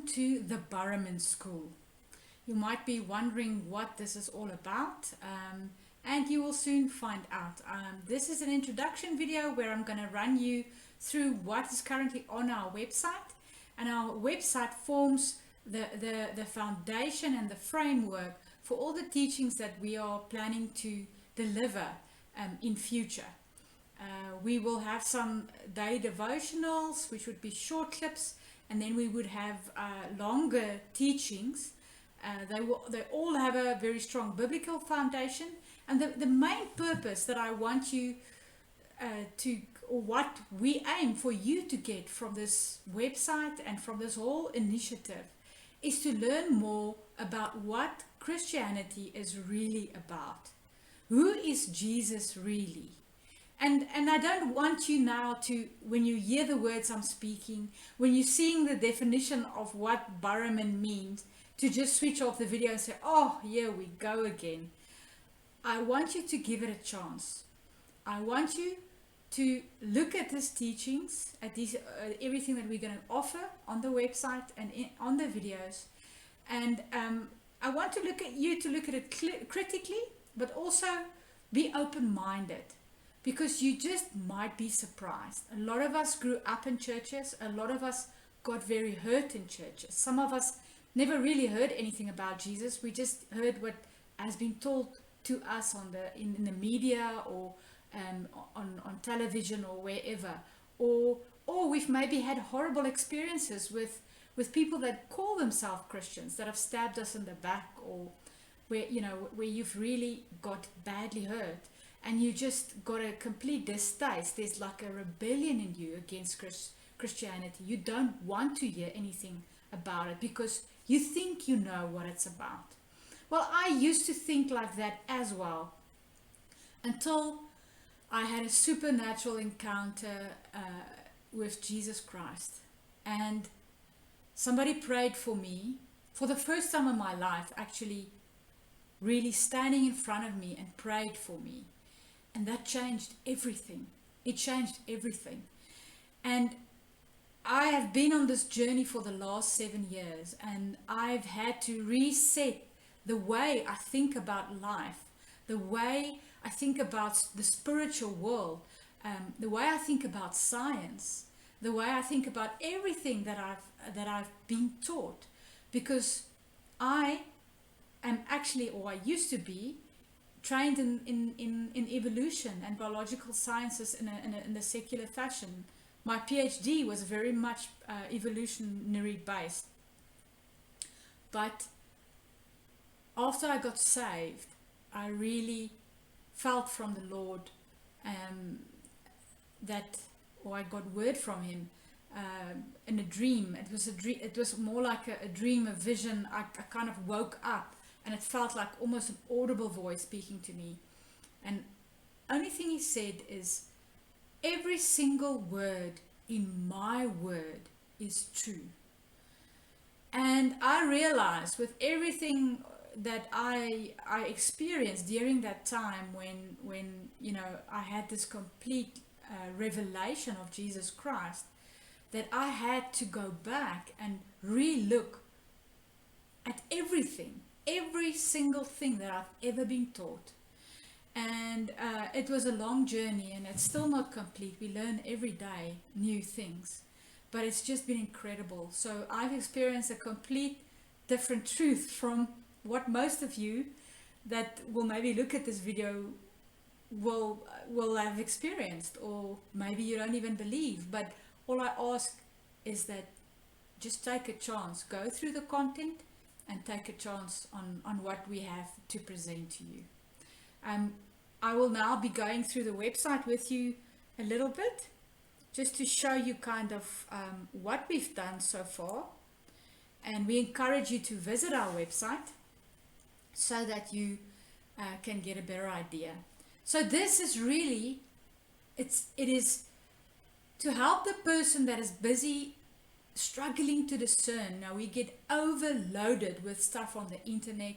welcome to the Baramin School. You might be wondering what this is all about, and you will soon find out. This is an introduction video where I'm going to run you through what is currently on our website, and our website forms the foundation and the framework for all the teachings that we are planning to deliver in future. We will have some day devotionals, which would be short clips, and then we would have longer teachings. They all have a very strong biblical foundation, and the main purpose that I want you or what we aim for you to get from this website and from this whole initiative is to learn more about what Christianity is really about. Who is Jesus really? And I don't want you now to, when you hear the words I'm speaking, when you're seeing the definition of what Baramin means, to just switch off the video and say, oh, here we go again. I want you to give it a chance. I want you to look at these teachings, at these everything that we're going to offer on the website and on the videos. And I want to look at it critically, but also be open-minded. Because you just might be surprised. A lot of us grew up in churches. A lot of us got very hurt in churches. Some of us never really heard anything about Jesus. We just heard what has been told to us in the media or on television or wherever. Or we've maybe had horrible experiences with people that call themselves Christians that have stabbed us in the back, or where you've really got badly hurt. And you just got a complete distaste. There's like a rebellion in you against Christianity. You don't want to hear anything about it because you think you know what it's about. Well, I used to think like that as well, until I had a supernatural encounter with Jesus Christ. And somebody prayed for me for the first time in my life, actually really standing in front of me and prayed for me. And that changed everything. It changed everything. And I have been on this journey for the last 7 years, and I've had to reset the way I think about life, the way I think about the spiritual world, the way I think about science, the way I think about everything that I've been taught. Because I am actually, or I used to be, trained in evolution and biological sciences in a secular fashion. My PhD was very much evolutionary based. But after I got saved, I really felt from the Lord I got word from Him in a dream. It was more like a dream, a vision. I kind of woke up. And it felt like almost an audible voice speaking to me. And only thing He said is, every single word in my word is true. And I realized with everything that I experienced during that time when I had this complete revelation of Jesus Christ, that I had to go back and re-look at everything. Every single thing that I've ever been taught. And it was a long journey, and it's still not complete. We learn every day new things, but it's just been incredible. So I've experienced a complete different truth from what most of you that will maybe look at this video will have experienced, or maybe you don't even believe. But all I ask is that just take a chance, go through the content and take a chance on what we have to present to you. I will now be going through the website with you a little bit, just to show you kind of what we've done so far. And we encourage you to visit our website so that you can get a better idea. So this is really, it is to help the person that is busy struggling to discern. Now we get overloaded with stuff on the internet,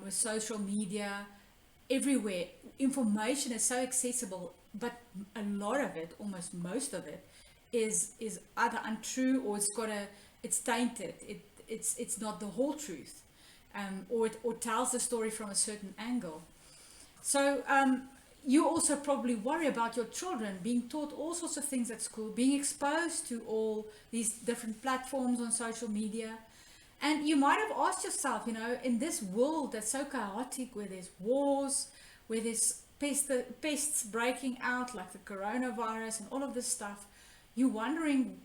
with social media, everywhere. Information is so accessible, but a lot of it, almost most of it, is either untrue, or it's got it's tainted. It's not the whole truth, or tells the story from a certain angle. So you also probably worry about your children being taught all sorts of things at school, being exposed to all these different platforms on social media. And you might have asked yourself, in this world that's so chaotic, where there's wars, where there's pests breaking out like the coronavirus and all of this stuff, you're wondering,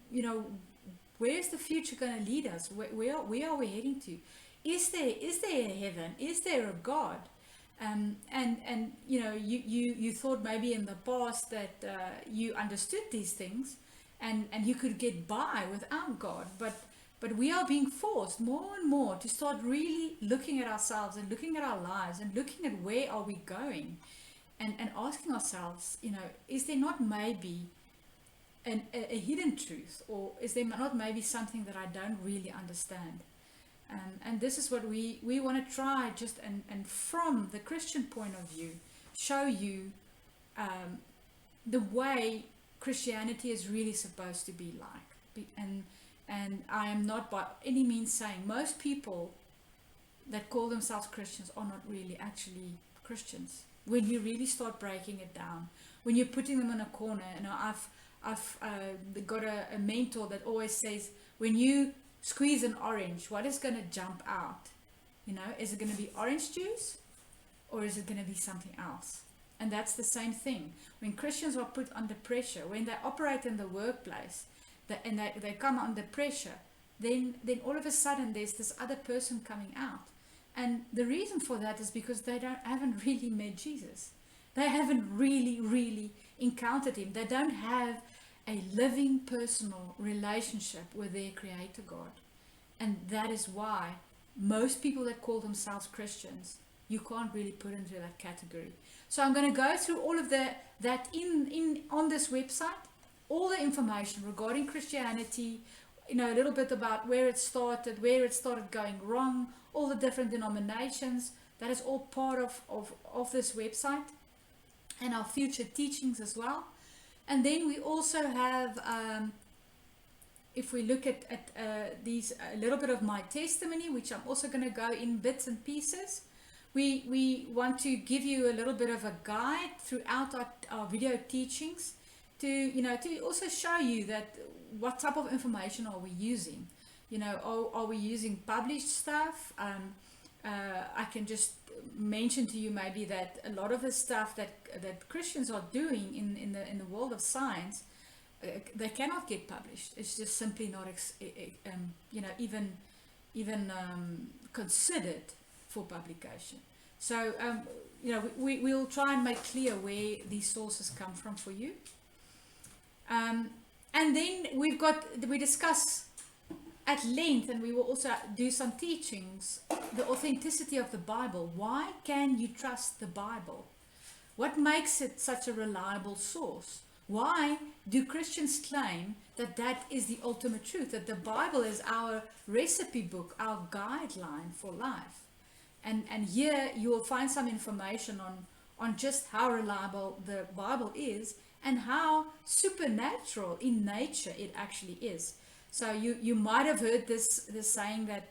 where's the future going to lead us? Where are we heading to? Is there a heaven? Is there a God? And you thought maybe in the past that you understood these things, and you could get by without God, but we are being forced more and more to start really looking at ourselves and looking at our lives and looking at where are we going, and asking ourselves, is there not maybe a hidden truth, or is there not maybe something that I don't really understand? And this is what we want to try, just and from the Christian point of view, show you the way Christianity is really supposed to be like. And I am not by any means saying most people that call themselves Christians are not really actually Christians. When you really start breaking it down, when you're putting them in a corner, I've got a mentor that always says, when you squeeze an orange, what is going to jump out? Is it going to be orange juice, or is it going to be something else? And that's the same thing. When Christians are put under pressure, when they operate in the workplace, and they come under pressure, then all of a sudden there's this other person coming out. And the reason for that is because they haven't really met Jesus. They haven't really encountered him. They don't have a living personal relationship with their Creator God. And that is why most people that call themselves Christians, you can't really put into that category. So I'm going to go through all of that on this website, all the information regarding Christianity, a little bit about where it started going wrong, all the different denominations. That is all part of this website, and our future teachings as well. And then we also have, if we look at these, a little bit of my testimony, which I'm also going to go in bits and pieces. We want to give you a little bit of a guide throughout our video teachings to also show you that what type of information are we using. Are we using published stuff? I can just mention to you maybe that a lot of the stuff that Christians are doing in the world of science, they cannot get published. It's just simply not even considered for publication. So we'll try and make clear where these sources come from for you. And then we discuss at length, and we will also do some teachings, the authenticity of the Bible. Why can you trust the Bible? What makes it such a reliable source? Why do Christians claim that is the ultimate truth, that the Bible is our recipe book, our guideline for life? And here you will find some information on just how reliable the Bible is and how supernatural in nature it actually is. So you might have heard this saying that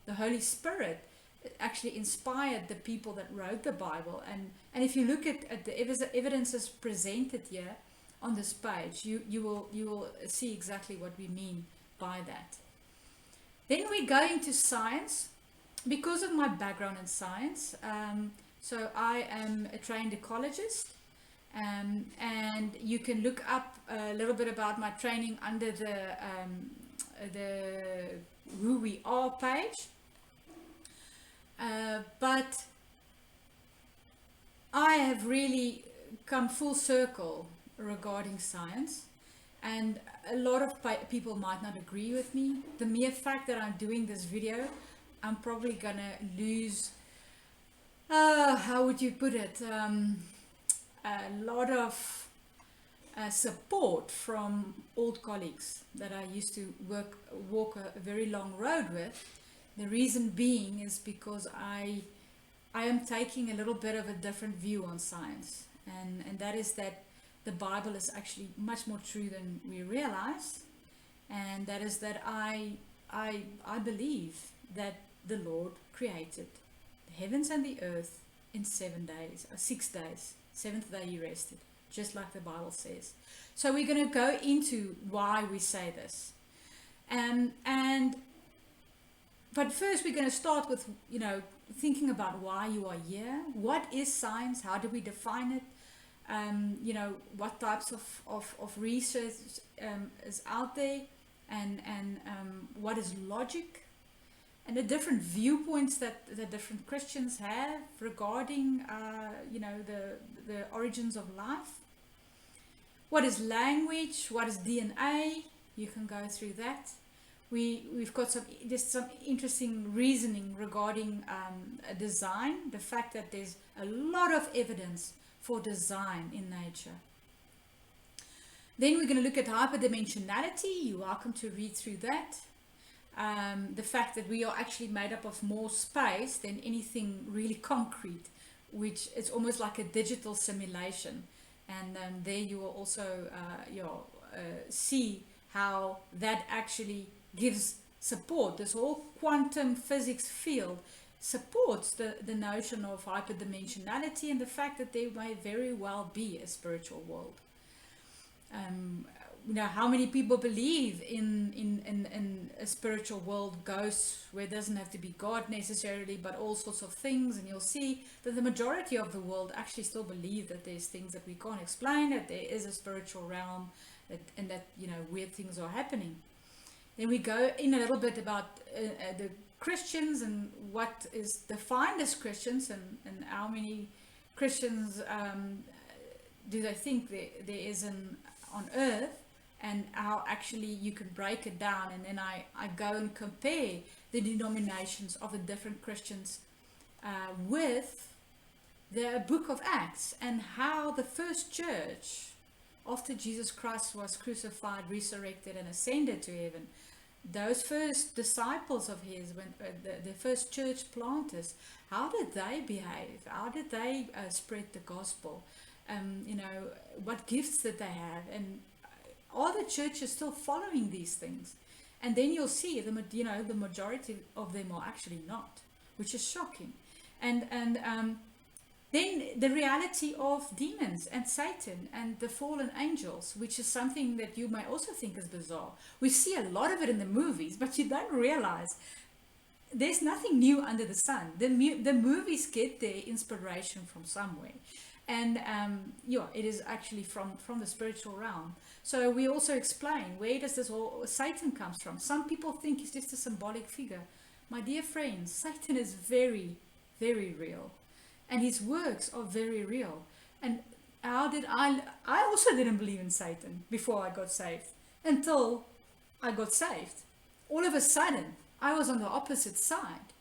the Holy Spirit actually inspired the people that wrote the Bible. And if you look at the evidences presented here on this page, you will see exactly what we mean by that. Then we go into science. Because of my background in science, so I am a trained ecologist, and you can look up a little bit about my training under the Who We Are page. But I have really come full circle regarding science, and a lot of people might not agree with me. The mere fact that I'm doing this video, I'm probably gonna lose, how would you put it, a lot of support from old colleagues that I used to walk a very long road with. The reason being is because I am taking a little bit of a different view on science, and that is that the Bible is actually much more true than we realize, and that is that I I believe that the Lord created the heavens and the earth in 7 days, or 6 days. Seventh day he rested, just like the Bible says. So we're going to go into why we say this. But first we're going to start with, thinking about why you are here. What is science? How do we define it? What types of research is out there, and what is logic, and the different viewpoints that the different Christians have regarding the origins of life. What is language? What is DNA? You can go through that. We've got some interesting reasoning regarding design, the fact that there's a lot of evidence for design in nature. Then we're going to look at hyperdimensionality. You're welcome to read through that. The fact that we are actually made up of more space than anything really concrete, which is almost like a digital simulation. And there you will also see how that actually gives support. This whole quantum physics field supports the notion of hyperdimensionality and the fact that there may very well be a spiritual world. How many people believe in a spiritual world, ghosts, where it doesn't have to be God necessarily, but all sorts of things. And you'll see that the majority of the world actually still believe that there's things that we can't explain, that there is a spiritual realm, and that weird things are happening. Then we go in a little bit about the Christians and what is defined as Christians, and how many Christians do they think there is on earth, and how actually you can break it down. And then I go and compare the denominations of the different Christians with the book of Acts, and how the first church, after Jesus Christ was crucified, resurrected and ascended to heaven, those first disciples of his, when the first church planters, how did they behave? How did they spread the gospel? What gifts did they have? And are the churches still following these things? And then you'll see the majority of them are actually not, which is shocking. And then the reality of demons and Satan and the fallen angels, which is something that you may also think is bizarre. We see a lot of it in the movies, but you don't realize there's nothing new under the sun. The movies get their inspiration from somewhere. And it is actually from the spiritual realm. So we also explain, where does this whole Satan comes from? Some people think he's just a symbolic figure. My dear friends, Satan is very, very real. And his works are very real. And how did I also didn't believe in Satan before I got saved. Until I got saved. All of a sudden, I was on the opposite side.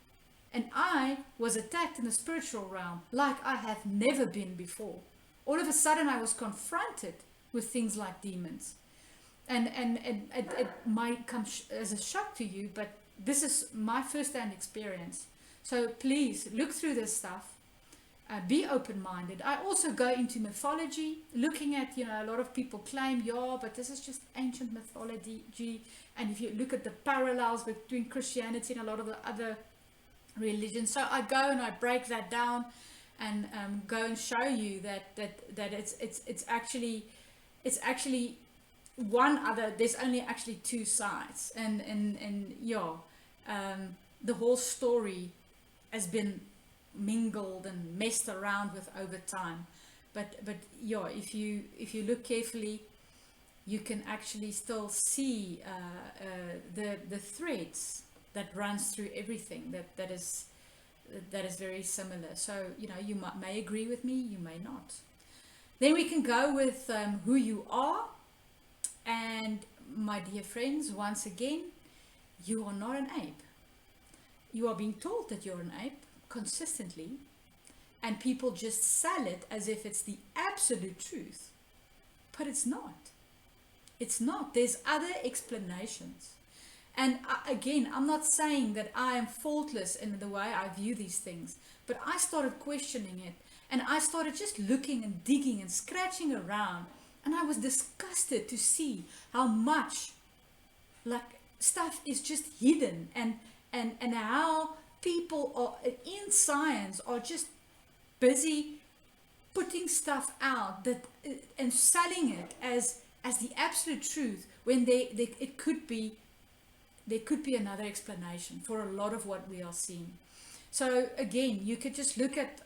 And I was attacked in the spiritual realm like I have never been before. All of a sudden I was confronted with things like demons. And it might come as a shock to you, but this is my first-hand experience. So please look through this stuff. Be open-minded. I also go into mythology, looking at, a lot of people claim, but this is just ancient mythology. And if you look at the parallels between Christianity and a lot of the other religions, so I go and I break that down and go and show you that it's actually one other. There's only actually two sides, and the whole story has been mingled and messed around with over time, but if you look carefully, you can actually still see the threads that runs through everything that is very similar. So you may agree with me, you may not. Then we can go with who you are. And my dear friends, once again, you are not an ape. You are being told that you're an ape consistently, and people just sell it as if it's the absolute truth, but it's not. It's not. There's other explanations. And again, I'm not saying that I am faultless in the way I view these things, but I started questioning it, and I started just looking and digging and scratching around, and I was disgusted to see how much, like, stuff is just hidden, and how people are in science are just busy putting stuff out that and selling it as the absolute truth, when it could be, there could be another explanation for a lot of what we are seeing. So again, you could just look at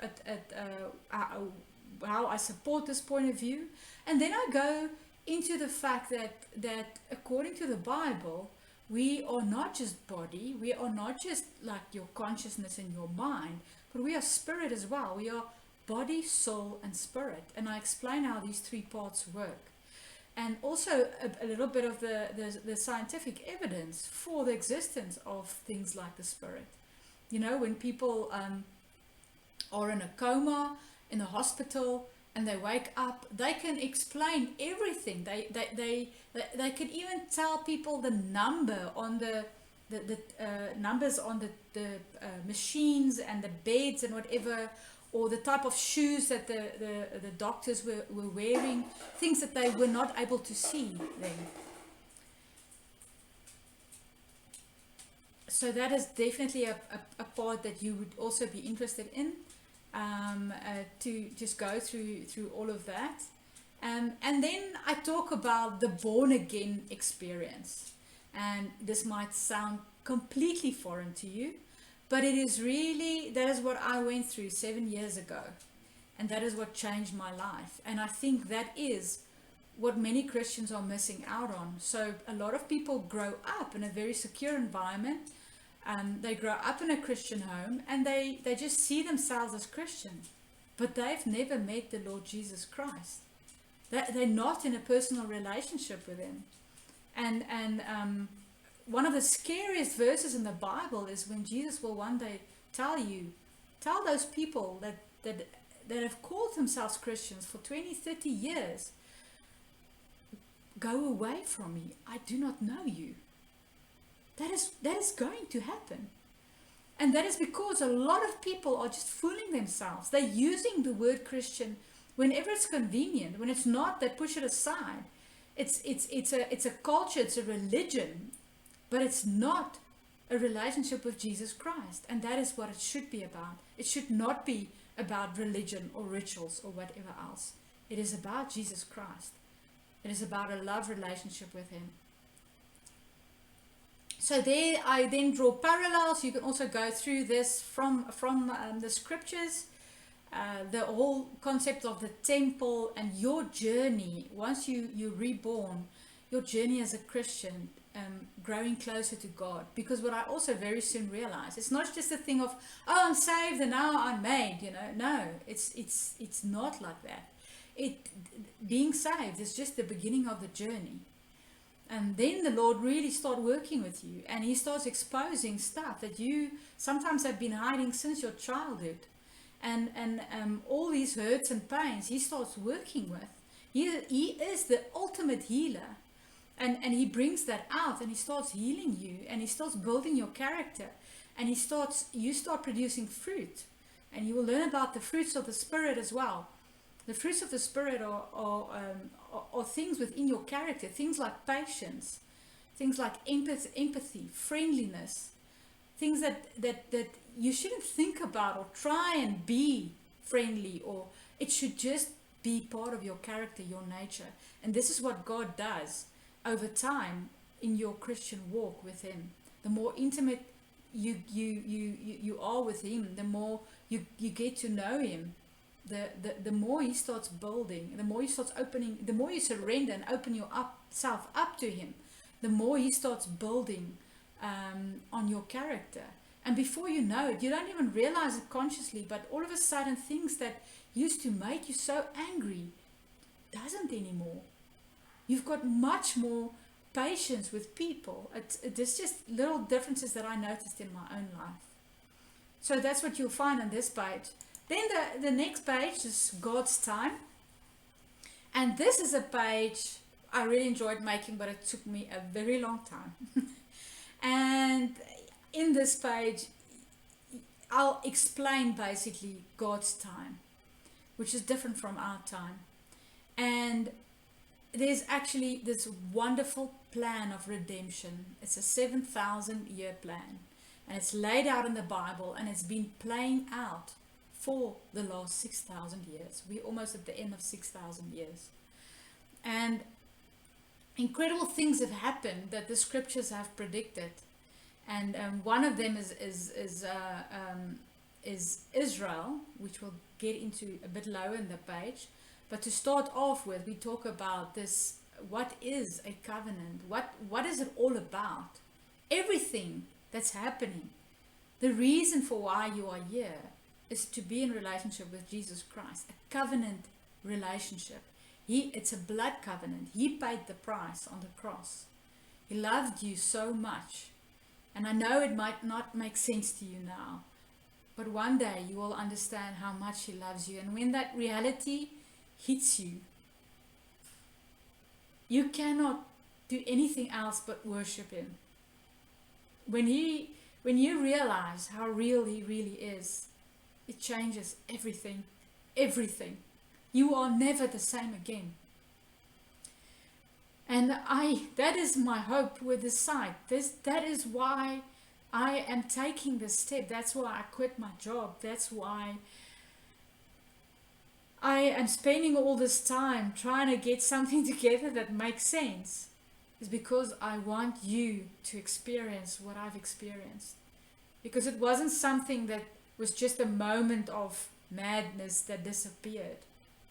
how I support this point of view, and then I go into the fact that according to the Bible, we are not just body, we are not just like your consciousness and your mind, but we are spirit as well. We are body, soul, and spirit. And I explain how these three parts work. And also a little bit of the scientific evidence for the existence of things like the spirit. You know, when people are in a coma in the hospital and they wake up, they can explain everything. They can even tell people the number on the numbers on the machines and the beds and whatever, or the type of shoes that the doctors were wearing, things that they were not able to see then. So that is definitely a part that you would also be interested in, to just go through all of that. And then I talk about the born again experience. And this might sound completely foreign to you, but it is really, that is what I went through 7 years ago. And that is what changed my life. And I think that is what many Christians are missing out on. So a lot of people grow up in a very secure environment. They grow up in a Christian home, and they just see themselves as Christian. But they've never met the Lord Jesus Christ. They're not in a personal relationship with Him. And one of the scariest verses in the Bible is when Jesus will one day tell those people that have called themselves Christians for 20, 30 years, go away from me, I do not know you. That is going to happen. And that is because a lot of people are just fooling themselves. They're using the word Christian whenever it's convenient. When it's not, they push it aside. It's a culture, it's a religion, but it's not a relationship with Jesus Christ. And that is what it should be about. It should not be about religion or rituals or whatever else. It is about Jesus Christ. It is about a love relationship with Him. So there I then draw parallels. You can also go through this from the scriptures. The whole concept of the temple and your journey, once you're reborn, your journey as a Christian, growing closer to God. Because what I also very soon realized, it's not just a thing of, oh, I'm saved and now I'm made, you know. No, it's not like that. Being saved is just the beginning of the journey. And then the Lord really starts working with you, and He starts exposing stuff that you sometimes have been hiding since your childhood. And all these hurts and pains He starts working with. He is the ultimate healer. And He brings that out, and He starts healing you, and He starts building your character, and you start producing fruit. And you will learn about the fruits of the Spirit as well. The fruits of the Spirit are things within your character, things like patience, things like empathy, friendliness, things that you shouldn't think about or try and be friendly, or it should just be part of your character, your nature. And this is what God does over time in your Christian walk with Him. The more intimate you are with Him, the more you get to know Him. The more He starts building, the more He starts opening, the more you surrender and open yourself up to Him, the more He starts building on your character. And before you know it, you don't even realize it consciously, but all of a sudden things that used to make you so angry doesn't anymore. You've got much more patience with people. There's just little differences that I noticed in my own life. So that's what you'll find on this page. Then the next page is God's time. And this is a page I really enjoyed making, but it took me a very long time. And in this page, I'll explain basically God's time, which is different from our time. And there's actually this wonderful plan of redemption. It's a 7,000 year plan, and it's laid out in the Bible, and it's been playing out for the last 6,000 years. We're almost at the end of 6,000 years. And incredible things have happened that the scriptures have predicted. And one of them is Israel, which we'll get into a bit lower in the page. But to start off with, we talk about this: what is a covenant? What is it all about? Everything that's happening, the reason for why you are here is to be in relationship with Jesus Christ, a covenant relationship. It's a blood covenant. He paid the price on the cross. He loved you so much. And I know it might not make sense to you now, but one day you will understand how much He loves you. And when that reality hits you, you cannot do anything else but worship Him. When you realize how real He really is, it changes everything. Everything. You are never the same again. And that is my hope with this site. That is why I am taking this step. That's why I quit my job. That's why I am spending all this time trying to get something together that makes sense. It's because I want you to experience what I've experienced. Because it wasn't something that was just a moment of madness that disappeared.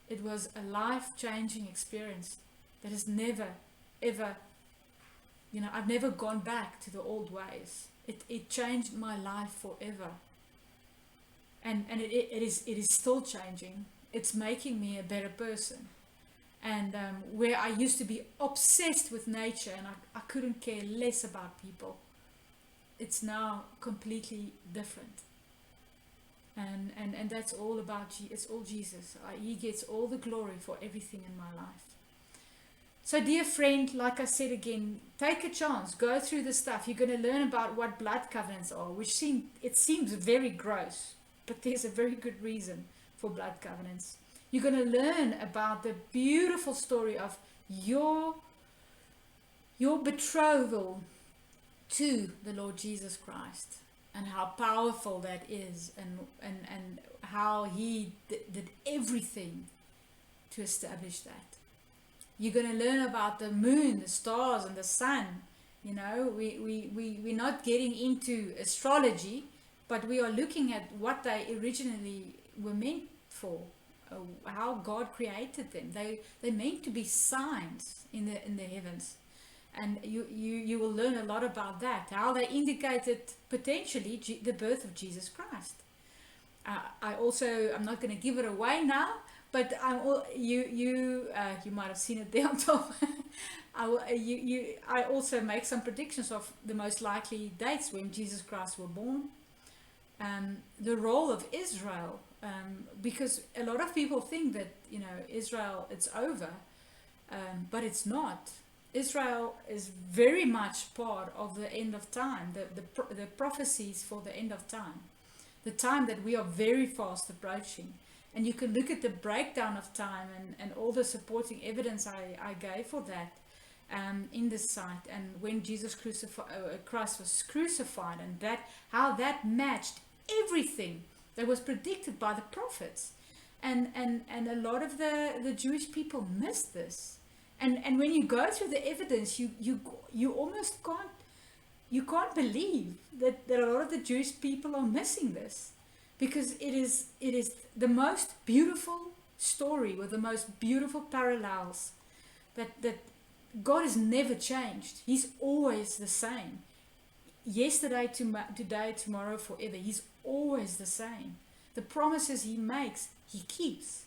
It was a life-changing experience that has never, ever, I've never gone back to the old ways. It changed my life forever. And it is still changing. It's making me a better person. And where I used to be obsessed with nature and I couldn't care less about people, it's now completely different. And that's all about it's all Jesus. He gets all the glory for everything in my life. So dear friend, like I said again, take a chance, go through the stuff. You're going to learn about what blood covenants are, which seems very gross, but there's a very good reason for blood covenants. You're going to learn about the beautiful story of your betrothal to the Lord Jesus Christ, and how powerful that is, and how He did everything to establish that. You're going to learn about the moon, the stars, and the sun. We're not getting into astrology, but we are looking at what they originally were meant for, how God created them. They're meant to be signs in the heavens. And you will learn a lot about that, how they indicated potentially the birth of Jesus Christ. I'm not going to give it away now, but you might have seen it there on top. I also make some predictions of the most likely dates when Jesus Christ was born. The role of Israel, because a lot of people think that Israel, it's over, but it's not. Israel is very much part of the end of time, the prophecies for the end of time, the time that we are very fast approaching. And you can look at the breakdown of time and all the supporting evidence I gave for that in this site, and when Jesus Christ was crucified, and how that matched everything that was predicted by the prophets. And a lot of the Jewish people missed this. And when you go through the evidence, you almost can't believe that a lot of the Jewish people are missing this, because it is the most beautiful story with the most beautiful parallels, that God has never changed. He's always the same. Yesterday, today, tomorrow, forever. He's always the same. The promises He makes, He keeps.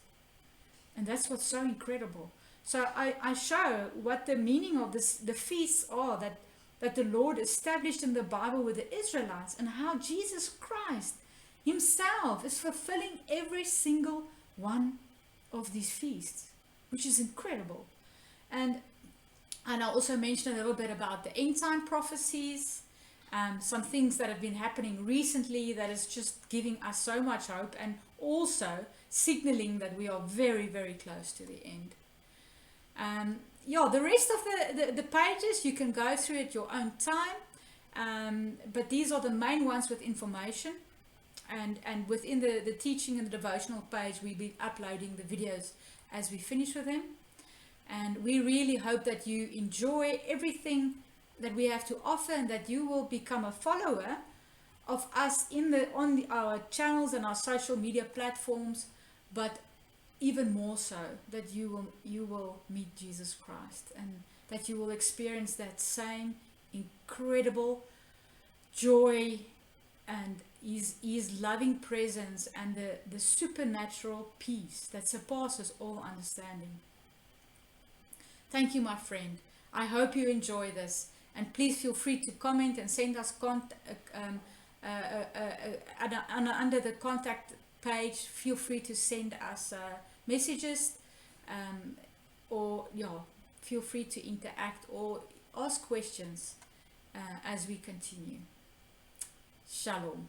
And that's what's so incredible. So I show what the meaning of the feasts are that the Lord established in the Bible with the Israelites, and how Jesus Christ Himself is fulfilling every single one of these feasts, which is incredible. And I also mentioned a little bit about the end time prophecies, some things that have been happening recently that is just giving us so much hope, and also signaling that we are very, very close to the end. yeah, the rest of the pages you can go through at your own time. But these are the main ones with information. And within the teaching and the devotional page, we'll be uploading the videos as we finish with them. And we really hope that you enjoy everything that we have to offer, and that you will become a follower of us our channels and our social media platforms, but even more so that you will meet Jesus Christ, and that you will experience that same incredible joy and his loving presence, and the supernatural peace that surpasses all understanding. Thank you, my friend. I hope you enjoy this, and please feel free to comment and send us under the contact page. Feel free to send us messages, or feel free to interact or ask questions as we continue. Shalom.